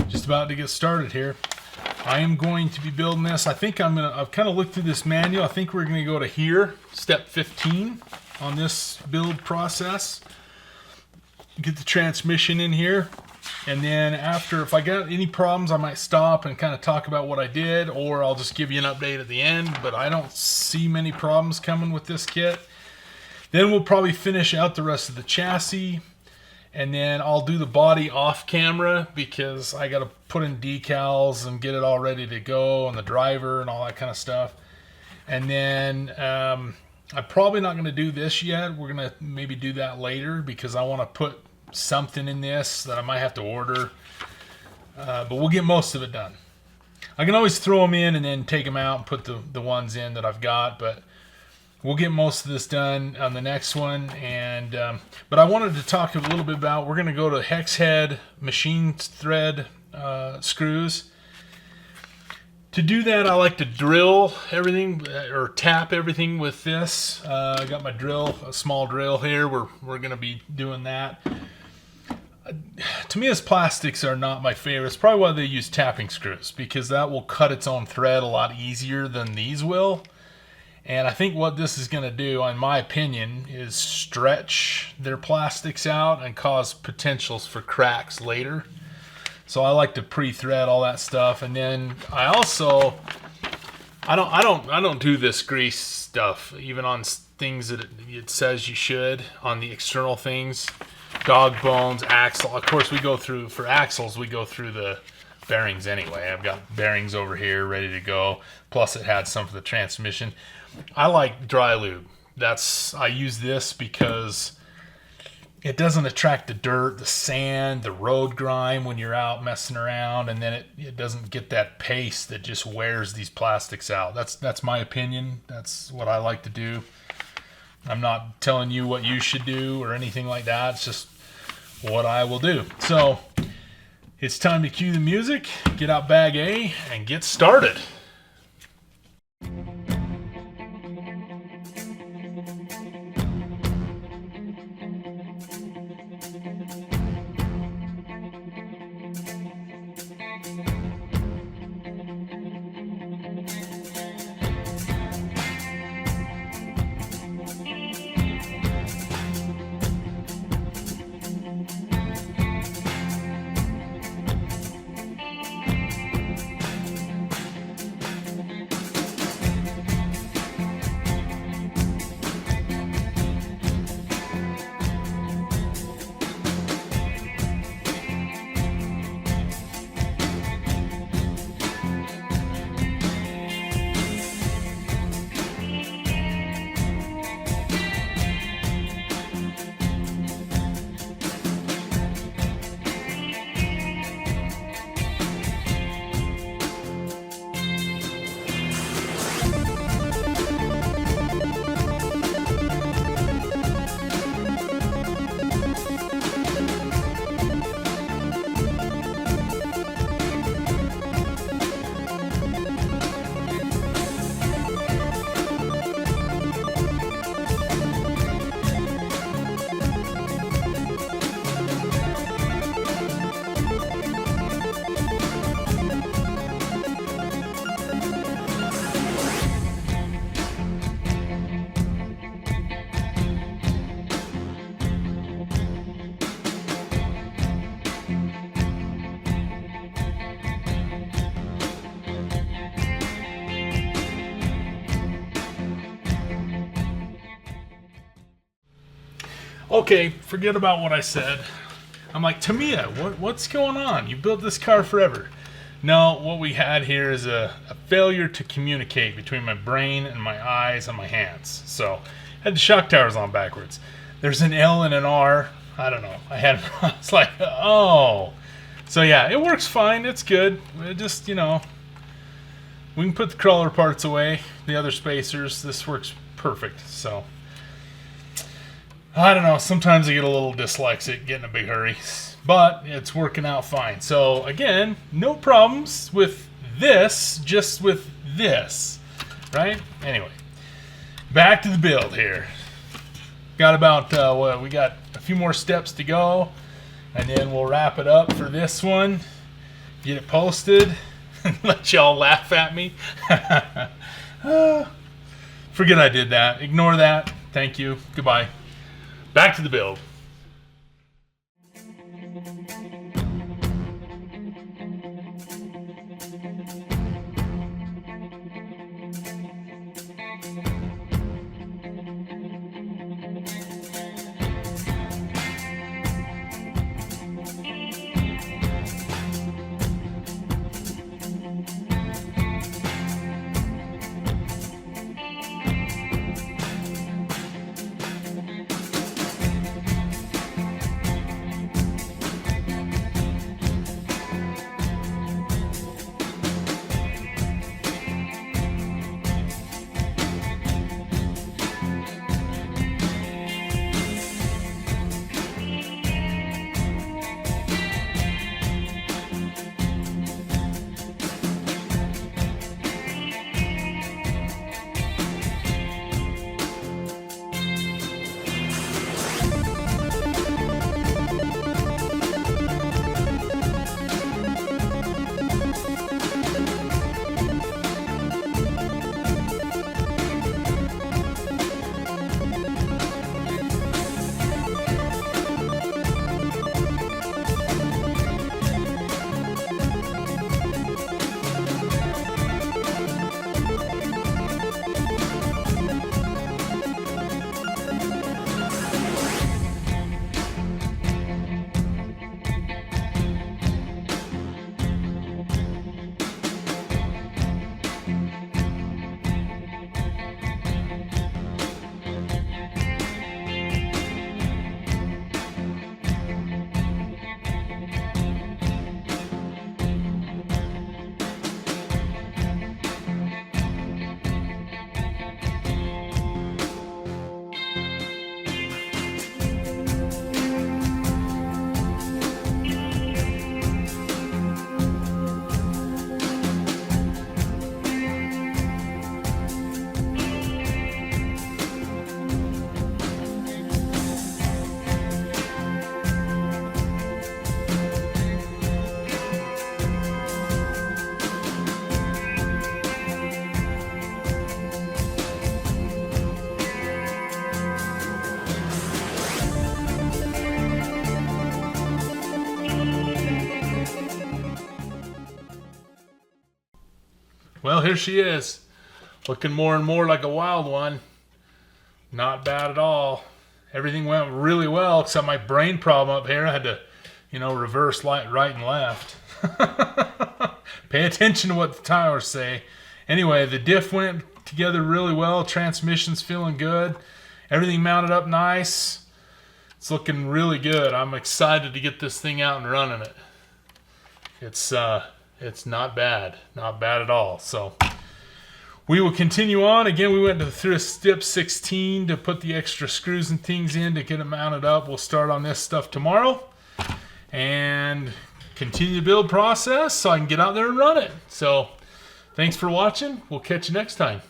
just about to get started here. I am going to be building this. I think I've kind of looked through this manual. I think we're going to go to here, step 15 on this build process. Get the transmission in here. And then after, if I got any problems, I might stop and kind of talk about what I did, or I'll just give you an update at the end. But I don't see many problems coming with this kit. Then we'll probably finish out the rest of the chassis. And then I'll do the body off camera because I got to put in decals and get it all ready to go, and the driver and all that kind of stuff. And then I'm probably not going to do this yet. We're going to maybe do that later because I want to put something in this that I might have to order. But we'll get most of it done. I can always throw them in and then take them out and put the ones in that I've got, but we'll get most of this done on the next one. And but I wanted to talk a little bit about, we're going to go to hex head machine thread screws. To do that, I like to drill everything or tap everything with this. I got my drill, a small drill here. We're going to be doing that. Tamiya's plastics are not my favorite. It's probably why they use tapping screws, because that will cut its own thread a lot easier than these will. And I think what this is going to do, in my opinion, is stretch their plastics out and cause potentials for cracks later. So I like to pre-thread all that stuff. And then I also, I don't do this grease stuff, even on things that it says you should, on the external things, dog bones, axle. Of course, we go through, for axles, we go through the bearings anyway. I've got bearings over here ready to go. Plus it had some for the transmission. I like dry lube. I use this because it doesn't attract the dirt, the sand, the road grime when you're out messing around, and then it doesn't get that paste that just wears these plastics out. That's my opinion. That's what I like to do. I'm not telling you what you should do or anything like that. It's just what I will do. So it's time to cue the music, get out bag A, and get started. Okay, forget about what I said. I'm like, Tamiya, what's going on? You built this car forever. No, what we had here is a failure to communicate between my brain and my eyes and my hands. So I had the shock towers on backwards. There's an L and an R. I don't know. It's like, oh. So yeah, it works fine. It's good. It just, we can put the crawler parts away, the other spacers. This works perfect. So I don't know, sometimes I get a little dyslexic, get in a big hurry, but it's working out fine. So again, no problems with this, just with this, right? Anyway, back to the build here. Got about, we got a few more steps to go, and then we'll wrap it up for this one. get it posted, and let y'all laugh at me. Forget I did that. Ignore that. Thank you. Goodbye. Back to the build. Well, here she is, looking more and more like a Wild One. Not bad at all. Everything went really well, except my brain problem up here. I had to, reverse right and left. Pay attention to what the tires say. Anyway, the diff went together really well. Transmission's feeling good. Everything mounted up nice. It's looking really good. I'm excited to get this thing out and running it. It's not bad. Not bad at all. So we will continue on. Again, we went through step 16 to put the extra screws and things in to get it mounted up. We'll start on this stuff tomorrow and continue the build process so I can get out there and run it. So thanks for watching. We'll catch you next time.